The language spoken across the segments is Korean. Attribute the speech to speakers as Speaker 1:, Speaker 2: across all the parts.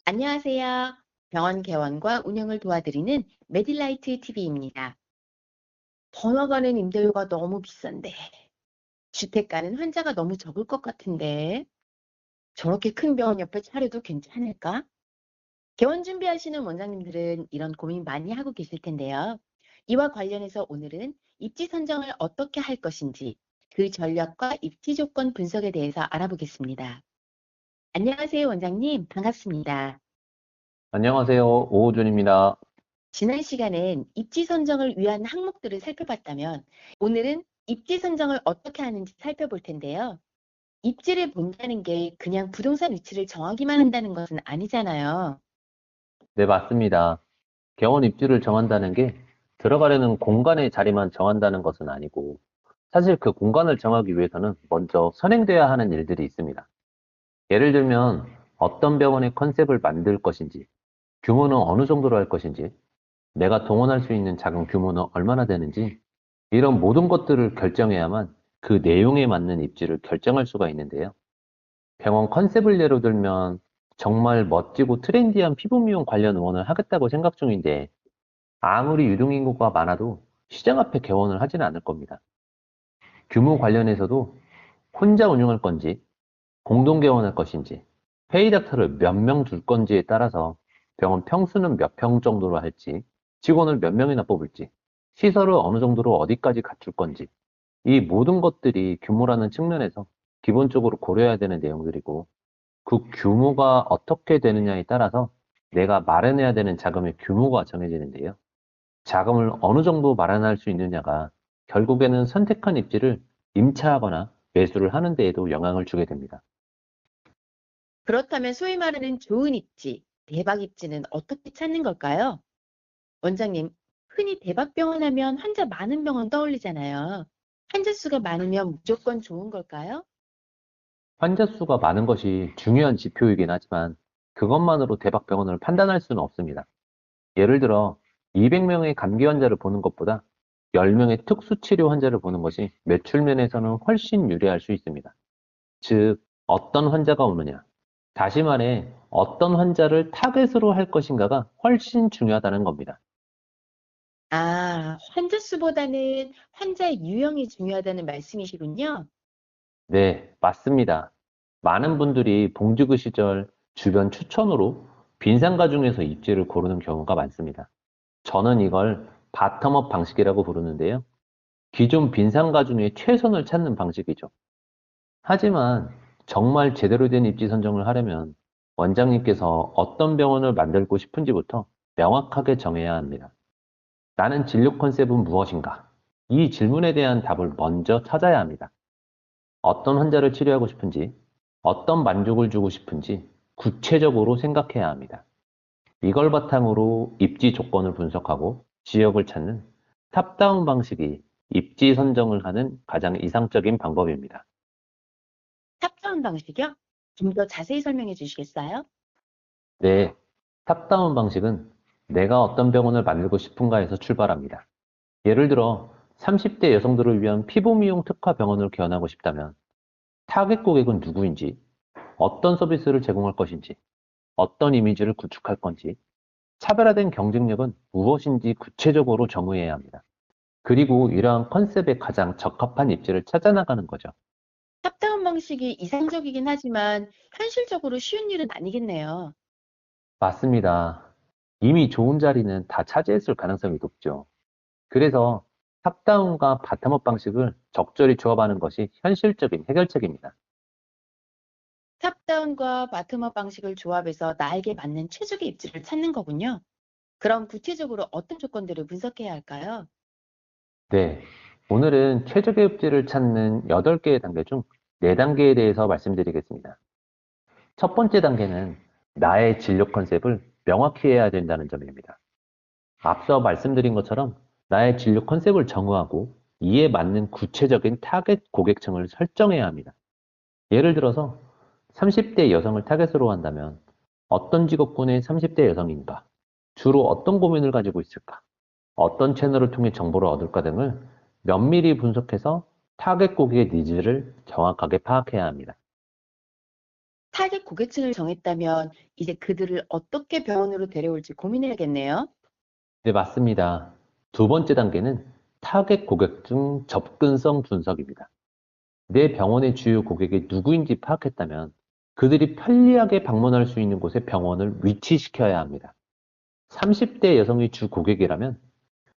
Speaker 1: 안녕하세요. 병원 개원과 운영을 도와드리는 메딜라이트 TV입니다. 번화가는 임대료가 너무 비싼데, 주택가는 환자가 너무 적을 것 같은데, 저렇게 큰 병원 옆에 차려도 괜찮을까? 개원 준비하시는 원장님들은 이런 고민 많이 하고 계실 텐데요. 이와 관련해서 오늘은 입지 선정을 어떻게 할 것인지, 그 전략과 입지 조건 분석에 대해서 알아보겠습니다. 안녕하세요, 원장님. 반갑습니다.
Speaker 2: 안녕하세요. 오호준입니다.
Speaker 1: 지난 시간엔 입지 선정을 위한 항목들을 살펴봤다면 오늘은 입지 선정을 어떻게 하는지 살펴볼 텐데요. 입지를 본다는 게 그냥 부동산 위치를 정하기만 한다는 것은 아니잖아요.
Speaker 2: 네, 맞습니다. 개원 입지를 정한다는 게 들어가려는 공간의 자리만 정한다는 것은 아니고 사실 그 공간을 정하기 위해서는 먼저 선행돼야 하는 일들이 있습니다. 예를 들면 어떤 병원의 컨셉을 만들 것인지, 규모는 어느 정도로 할 것인지, 내가 동원할 수 있는 자금 규모는 얼마나 되는지 이런 모든 것들을 결정해야만 그 내용에 맞는 입지를 결정할 수가 있는데요. 병원 컨셉을 예로 들면 정말 멋지고 트렌디한 피부 미용 관련 의원을 하겠다고 생각 중인데 아무리 유동인구가 많아도 시장 앞에 개원을 하지는 않을 겁니다. 규모 관련해서도 혼자 운영할 건지 공동 개원할 것인지 회의 닥터를 몇 명 둘 건지에 따라서 병원 평수는 몇 평 정도로 할지 직원을 몇 명이나 뽑을지 시설을 어느 정도로 어디까지 갖출 건지 이 모든 것들이 규모라는 측면에서 기본적으로 고려해야 되는 내용들이고 그 규모가 어떻게 되느냐에 따라서 내가 마련해야 되는 자금의 규모가 정해지는데요. 자금을 어느 정도 마련할 수 있느냐가 결국에는 선택한 입지를 임차하거나 매수를 하는 데에도 영향을 주게 됩니다.
Speaker 1: 그렇다면 소위 말하는 좋은 입지, 대박 입지는 어떻게 찾는 걸까요? 원장님, 흔히 대박병원 하면 환자 많은 병원 떠올리잖아요. 환자 수가 많으면 무조건 좋은 걸까요?
Speaker 2: 환자 수가 많은 것이 중요한 지표이긴 하지만 그것만으로 대박병원을 판단할 수는 없습니다. 예를 들어 200명의 감기 환자를 보는 것보다 10명의 특수치료 환자를 보는 것이 매출 면에서는 훨씬 유리할 수 있습니다. 즉, 어떤 환자가 오느냐, 다시 말해 어떤 환자를 타겟으로 할 것인가가 훨씬 중요하다는 겁니다.
Speaker 1: 아, 환자 수보다는 환자의 유형이 중요하다는 말씀이시군요.
Speaker 2: 네, 맞습니다. 많은 분들이 봉지그 시절 주변 추천으로 빈상가 중에서 입지를 고르는 경우가 많습니다. 저는 이걸 바텀업 방식이라고 부르는데요. 기존 빈상가 중에 최선을 찾는 방식이죠. 하지만 정말 제대로 된 입지 선정을 하려면 원장님께서 어떤 병원을 만들고 싶은지부터 명확하게 정해야 합니다. 나는 진료 컨셉은 무엇인가? 이 질문에 대한 답을 먼저 찾아야 합니다. 어떤 환자를 치료하고 싶은지, 어떤 만족을 주고 싶은지 구체적으로 생각해야 합니다. 이걸 바탕으로 입지 조건을 분석하고 지역을 찾는 탑다운 방식이 입지 선정을 하는 가장 이상적인 방법입니다.
Speaker 1: 탑다운 방식이요? 좀 더 자세히 설명해 주시겠어요?
Speaker 2: 네, 탑다운 방식은 내가 어떤 병원을 만들고 싶은가에서 출발합니다. 예를 들어 30대 여성들을 위한 피부 미용 특화 병원을 개원하고 싶다면 타겟 고객은 누구인지, 어떤 서비스를 제공할 것인지, 어떤 이미지를 구축할 건지, 차별화된 경쟁력은 무엇인지 구체적으로 정의해야 합니다. 그리고 이러한 컨셉에 가장 적합한 입지를 찾아 나가는 거죠.
Speaker 1: 탑다운 방식이 이상적이긴 하지만 현실적으로 쉬운 일은 아니겠네요.
Speaker 2: 맞습니다. 이미 좋은 자리는 다 차지했을 가능성이 높죠. 그래서 탑다운과 바텀업 방식을 적절히 조합하는 것이 현실적인 해결책입니다.
Speaker 1: 탑다운과 바텀업 방식을 조합해서 나에게 맞는 최적의 입지를 찾는 거군요. 그럼 구체적으로 어떤 조건들을 분석해야 할까요?
Speaker 2: 네. 오늘은 최적의 입지를 찾는 8개의 단계 중 4단계에 대해서 말씀드리겠습니다. 첫 번째 단계는 나의 진료 컨셉을 명확히 해야 된다는 점입니다. 앞서 말씀드린 것처럼 나의 진료 컨셉을 정의하고 이에 맞는 구체적인 타겟 고객층을 설정해야 합니다. 예를 들어서 30대 여성을 타겟으로 한다면 어떤 직업군의 30대 여성인가? 주로 어떤 고민을 가지고 있을까? 어떤 채널을 통해 정보를 얻을까 등을 면밀히 분석해서 타겟 고객의 니즈를 정확하게 파악해야 합니다.
Speaker 1: 타겟 고객층을 정했다면 이제 그들을 어떻게 병원으로 데려올지 고민해야겠네요.
Speaker 2: 네, 맞습니다. 두 번째 단계는 타겟 고객층 접근성 분석입니다. 내 병원의 주요 고객이 누구인지 파악했다면 그들이 편리하게 방문할 수 있는 곳에 병원을 위치시켜야 합니다. 30대 여성이 주 고객이라면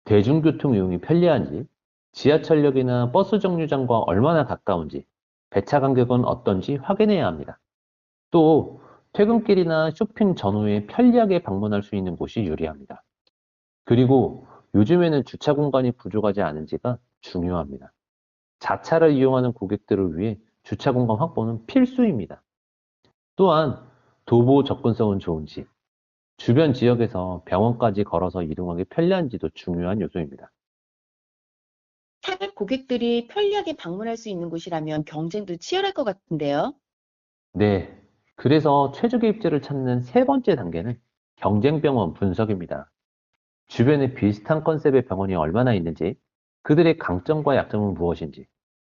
Speaker 2: 대중교통 이용이 편리한지, 지하철역이나 버스 정류장과 얼마나 가까운지, 배차 간격은 어떤지 확인해야 합니다. 또 퇴근길이나 쇼핑 전후에 편리하게 방문할 수 있는 곳이 유리합니다. 그리고 요즘에는 주차 공간이 부족하지 않은지가 중요합니다. 자차를 이용하는 고객들을 위해 주차 공간 확보는 필수입니다. 또한 도보 접근성은 좋은지, 주변 지역에서 병원까지 걸어서 이동하기 편리한지도 중요한 요소입니다.
Speaker 1: 타겟 고객들이 편리하게 방문할 수 있는 곳이라면 경쟁도 치열할 것 같은데요.
Speaker 2: 네. 그래서 최적의 입지를 찾는 세 번째 단계는 경쟁 병원 분석입니다. 주변에 비슷한 컨셉의 병원이 얼마나 있는지, 그들의 강점과 약점은 무엇인지,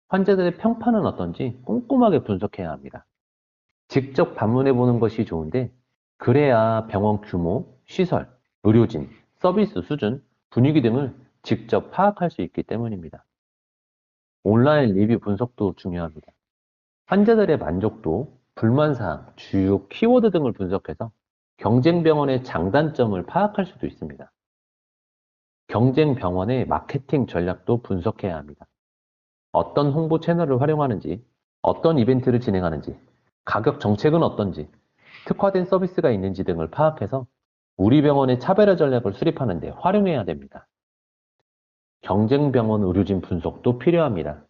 Speaker 2: 환자들의 평판은 어떤지 꼼꼼하게 분석해야 합니다. 직접 방문해 보는 것이 좋은데, 그래야 병원 규모, 시설, 의료진, 서비스 수준, 분위기 등을 직접 파악할 수 있기 때문입니다. 온라인 리뷰 분석도 중요합니다. 환자들의 만족도, 불만사항, 주요 키워드 등을 분석해서 경쟁 병원의 장단점을 파악할 수도 있습니다. 경쟁 병원의 마케팅 전략도 분석해야 합니다. 어떤 홍보 채널을 활용하는지, 어떤 이벤트를 진행하는지, 가격 정책은 어떤지, 특화된 서비스가 있는지 등을 파악해서 우리 병원의 차별화 전략을 수립하는 데 활용해야 됩니다. 경쟁 병원 의료진 분석도 필요합니다.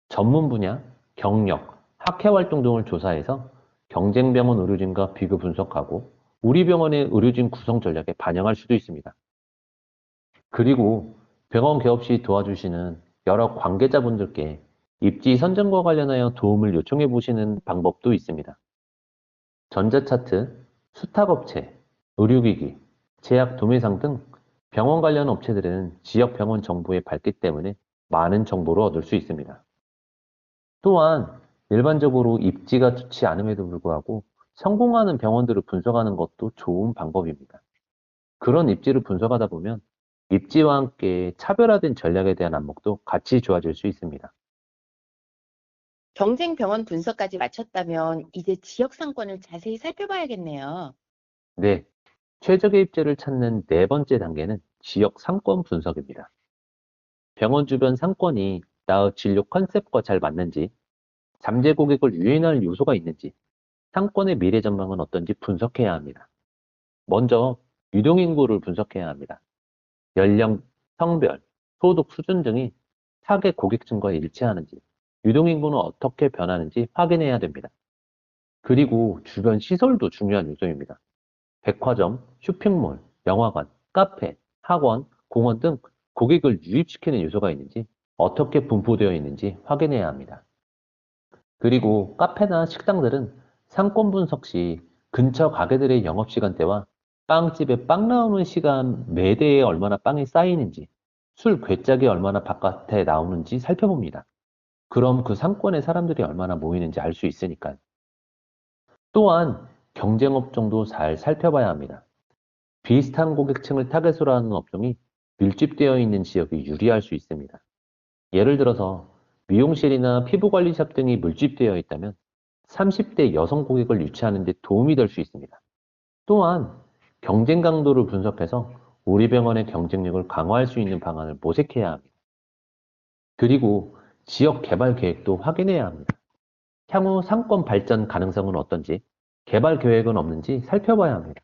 Speaker 2: 전문 분야, 경력, 학회 활동 등을 조사해서 경쟁 병원 의료진과 비교 분석하고 우리 병원의 의료진 구성 전략에 반영할 수도 있습니다. 그리고 병원 개업 시 도와주시는 여러 관계자분들께 입지 선정과 관련하여 도움을 요청해 보시는 방법도 있습니다. 전자차트, 수탁업체, 의료기기, 제약 도매상 등 병원 관련 업체들은 지역 병원 정보에 밝기 때문에 많은 정보를 얻을 수 있습니다. 또한 일반적으로 입지가 좋지 않음에도 불구하고 성공하는 병원들을 분석하는 것도 좋은 방법입니다. 그런 입지를 분석하다 보면 입지와 함께 차별화된 전략에 대한 안목도 같이 좋아질 수 있습니다.
Speaker 1: 경쟁 병원 분석까지 마쳤다면 이제 지역 상권을 자세히 살펴봐야겠네요.
Speaker 2: 네, 최적의 입지를 찾는 네 번째 단계는 지역 상권 분석입니다. 병원 주변 상권이 나의 진료 컨셉과 잘 맞는지, 잠재 고객을 유인할 요소가 있는지, 상권의 미래 전망은 어떤지 분석해야 합니다. 먼저 유동인구를 분석해야 합니다. 연령, 성별, 소득 수준 등이 타겟 고객층과 일치하는지, 유동인구는 어떻게 변하는지 확인해야 됩니다. 그리고 주변 시설도 중요한 요소입니다. 백화점, 쇼핑몰, 영화관, 카페, 학원, 공원 등 고객을 유입시키는 요소가 있는지, 어떻게 분포되어 있는지 확인해야 합니다. 그리고 카페나 식당들은 상권 분석 시 근처 가게들의 영업시간대와 빵집에 빵 나오는 시간 매대에 얼마나 빵이 쌓이는지, 술 괴짝이 얼마나 바깥에 나오는지 살펴봅니다. 그럼 그 상권에 사람들이 얼마나 모이는지 알 수 있으니까요. 또한 경쟁 업종도 잘 살펴봐야 합니다. 비슷한 고객층을 타겟으로 하는 업종이 밀집되어 있는 지역이 유리할 수 있습니다. 예를 들어서 미용실이나 피부관리샵 등이 밀집되어 있다면 30대 여성 고객을 유치하는 데 도움이 될 수 있습니다. 또한 경쟁 강도를 분석해서 우리 병원의 경쟁력을 강화할 수 있는 방안을 모색해야 합니다. 그리고 지역 개발 계획도 확인해야 합니다. 향후 상권 발전 가능성은 어떤지, 개발 계획은 없는지 살펴봐야 합니다.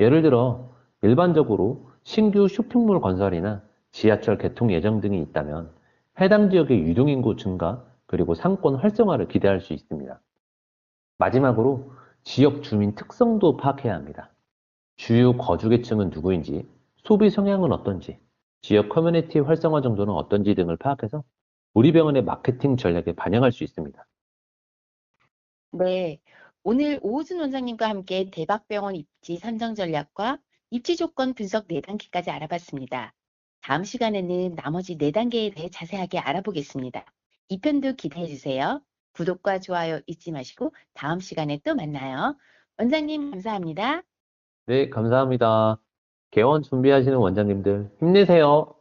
Speaker 2: 예를 들어 일반적으로 신규 쇼핑몰 건설이나 지하철 개통 예정 등이 있다면 해당 지역의 유동인구 증가 그리고 상권 활성화를 기대할 수 있습니다. 마지막으로 지역 주민 특성도 파악해야 합니다. 주요 거주계층은 누구인지, 소비 성향은 어떤지, 지역 커뮤니티 활성화 정도는 어떤지 등을 파악해서 우리 병원의 마케팅 전략에 반영할 수 있습니다.
Speaker 1: 네. 오늘 오우준 원장님과 함께 대박병원 입지 선정 전략과 입지 조건 분석 4단계까지 알아봤습니다. 다음 시간에는 나머지 4단계에 대해 자세하게 알아보겠습니다. 2편도 기대해 주세요. 구독과 좋아요 잊지 마시고 다음 시간에 또 만나요. 원장님 감사합니다.
Speaker 2: 네, 감사합니다. 개원 준비하시는 원장님들 힘내세요.